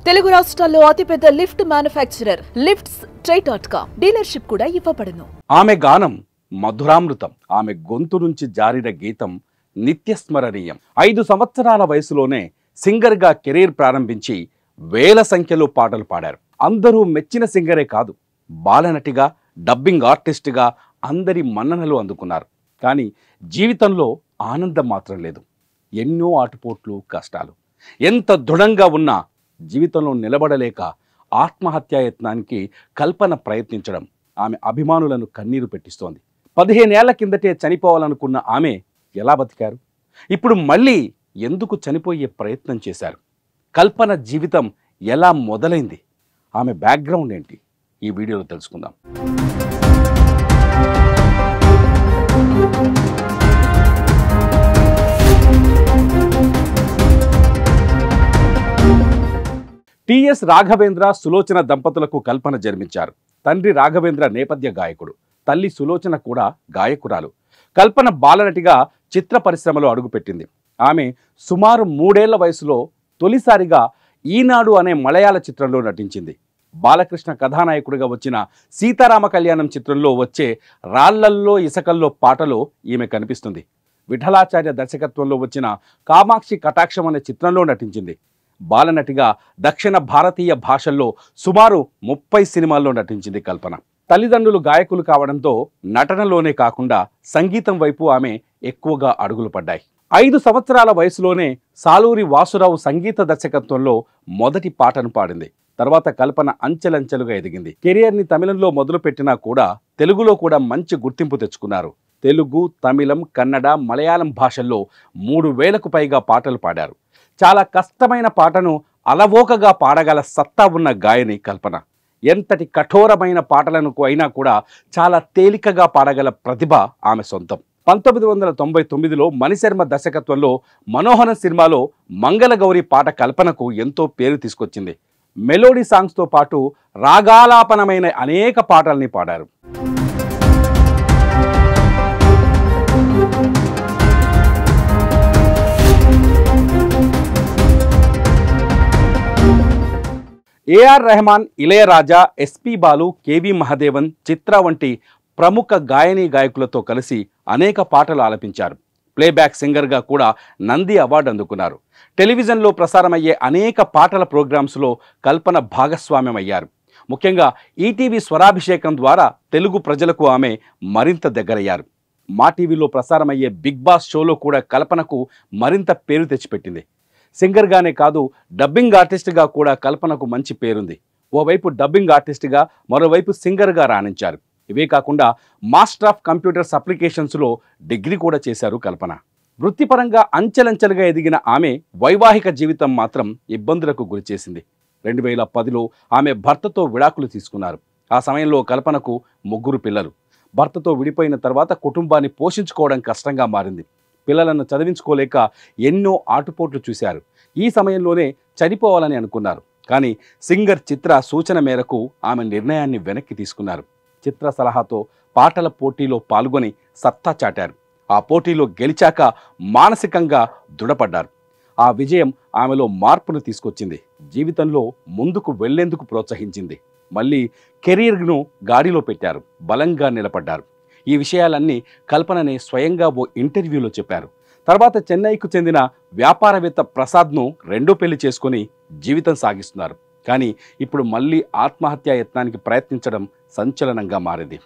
తెలుగు రాష్ట్రాల్లో అతిపెద్ద lift manufacturer లిఫ్ట్స్.com dealership కూడా ఇవ్వబడును. ఆమె గానం మధురామృతం. ఆమె గొంతు నుంచి జారిన గీతం నిత్యస్మరణీయం. 5 సంవత్సరాల వయసులోనే సింగర్గా కెరీర్ ప్రారంభించి వేల సంఖ్యలో పాటలు పాడారు. అందరూ మెచ్చిన సింగరే కాదు, బాలనటిగా, డబ్బింగ్ ఆర్టిస్ట్గా అందరి మన్ననలు అందుకున్నారు. కానీ జీవితంలో ఆనందం మాత్రం లేదు. ఎన్నో ఆటుపోట్లు, కష్టాలు. ఎంత దృఢంగా ఉన్నా జీవితంలో నిలబడలేక ఆత్మహత్యాయత్నానికి కల్పన ప్రయత్నించడం ఆమె అభిమానులను కన్నీరు పెట్టిస్తోంది. 15 ఏళ్ల కిందటే చనిపోవాలనుకున్న ఆమె ఎలా బతికారు? ఇప్పుడు మళ్ళీ ఎందుకు చనిపోయే ప్రయత్నం చేశారు? కల్పన జీవితం ఎలా మొదలైంది? ఆమె బ్యాక్గ్రౌండ్ ఏంటి? ఈ వీడియోలో తెలుసుకుందాం. టిఎస్ రాఘవేంద్ర, సులోచన దంపతులకు కల్పన జన్మించారు. తండ్రి రాఘవేంద్ర నేపథ్య గాయకుడు, తల్లి సులోచన కూడా గాయకురాలు. కల్పన బాలనటిగా చిత్ర పరిశ్రమలో అడుగుపెట్టింది. ఆమె సుమారు 3 ఏళ్ల వయసులో తొలిసారిగా ఈనాడు అనే మలయాళ చిత్రంలో నటించింది. బాలకృష్ణ కథానాయకుడిగా వచ్చిన సీతారామ కళ్యాణం చిత్రంలో వచ్చే రాళ్లల్లో ఇసకల్లో పాటలో ఈమె కనిపిస్తుంది. విఠలాచార్య దర్శకత్వంలో వచ్చిన కామాక్షి కటాక్షం అనే చిత్రంలో నటించింది. బాలనటిగా దక్షిణ భారతీయ భాషల్లో సుమారు 30 సినిమాల్లో నటించింది కల్పన. తల్లిదండ్రులు గాయకులు కావడంతో నటనలోనే కాకుండా సంగీతం వైపు ఆమె ఎక్కువగా అడుగులు పడ్డాయి. 5 సంవత్సరాల వయసులోనే సాలూరి వాసురావు సంగీత దర్శకత్వంలో మొదటి పాటను పాడింది. తర్వాత కల్పన అంచెలంచెలుగా ఎదిగింది. కెరియర్ని తమిళంలో మొదలుపెట్టినా కూడా తెలుగులో కూడా మంచి గుర్తింపు తెచ్చుకున్నారు. తెలుగు, తమిళం, కన్నడ, మలయాళం భాషల్లో 3000కు పైగా పాటలు పాడారు. చాలా కష్టమైన పాటను అలవోకగా పాడగల సత్తా ఉన్న గాయని కల్పన. ఎంతటి కఠోరమైన పాటలను అయినా కూడా చాలా తేలికగా పాడగల ప్రతిభ ఆమె సొంతం. 1999లో మణిశర్మ దర్శకత్వంలో మనోహరం సినిమాలో మంగళగౌరి పాట కల్పనకు ఎంతో పేరు తీసుకొచ్చింది. మెలోడీ సాంగ్స్తో పాటు రాగాలాపనమైన అనేక పాటల్ని పాడారు. ఏఆర్ రెహమాన్, ఇళయరాజా, ఎస్పి బాలు, కేవి మహదేవన్, చిత్ర వంటి ప్రముఖ గాయనీ గాయకులతో కలిసి అనేక పాటలు ఆలపించారు. ప్లేబ్యాక్ సింగర్గా కూడా నంది అవార్డు అందుకున్నారు. టెలివిజన్లో ప్రసారమయ్యే అనేక పాటల ప్రోగ్రామ్స్లో కల్పన భాగస్వామ్యమయ్యారు. ముఖ్యంగా ఈటీవీ స్వరాభిషేకం ద్వారా తెలుగు ప్రజలకు ఆమె మరింత దగ్గరయ్యారు. మా టీవీలో ప్రసారమయ్యే బిగ్ బాస్ షోలో కూడా కల్పనకు మరింత పేరు తెచ్చిపెట్టింది. సింగర్గానే కాదు, డబ్బింగ్ ఆర్టిస్ట్గా కూడా కల్పనకు మంచి పేరుంది. ఓవైపు డబ్బింగ్ ఆర్టిస్ట్గా, మరోవైపు సింగర్గా రాణించారు. ఇవే కాకుండా మాస్టర్ ఆఫ్ కంప్యూటర్స్ అప్లికేషన్స్లో డిగ్రీ కూడా చేశారు కల్పన. వృత్తిపరంగా అంచెలంచెలుగా ఎదిగిన ఆమె వైవాహిక జీవితం మాత్రం ఇబ్బందులకు గురిచేసింది. 2010లో ఆమె భర్తతో విడాకులు తీసుకున్నారు. ఆ సమయంలో కల్పనకు 3 పిల్లలు. భర్తతో విడిపోయిన తర్వాత కుటుంబాన్ని పోషించుకోవడం కష్టంగా మారింది. పిల్లలను చదివించుకోలేక ఎన్నో ఆటుపోట్లు చూశారు. ఈ సమయంలోనే చనిపోవాలని అనుకున్నారు. కానీ సింగర్ చిత్ర సూచన మేరకు ఆమె నిర్ణయాన్ని వెనక్కి తీసుకున్నారు. చిత్ర సలహాతో పాటల పోటీలో పాల్గొని సత్తా చాటారు. ఆ పోటీలో గెలిచాక మానసికంగా దృఢపడ్డారు. ఆ విజయం ఆమెలో మార్పును తీసుకొచ్చింది. జీవితంలో ముందుకు వెళ్లేందుకు ప్రోత్సహించింది. మళ్ళీ కెరీర్ను గాడిలో పెట్టారు. బలంగా నిలబడ్డారు. ఈ విషయాలన్నీ కల్పననే స్వయంగా ఓ ఇంటర్వ్యూలో చెప్పారు. తర్వాత చెన్నైకు చెందిన వ్యాపారవేత్త ప్రసాద్ను రెండో పెళ్లి చేసుకుని జీవితం సాగిస్తున్నారు. కానీ ఇప్పుడు మళ్ళీ ఆత్మహత్యా యత్నానికి ప్రయత్నించడం సంచలనంగా మారింది.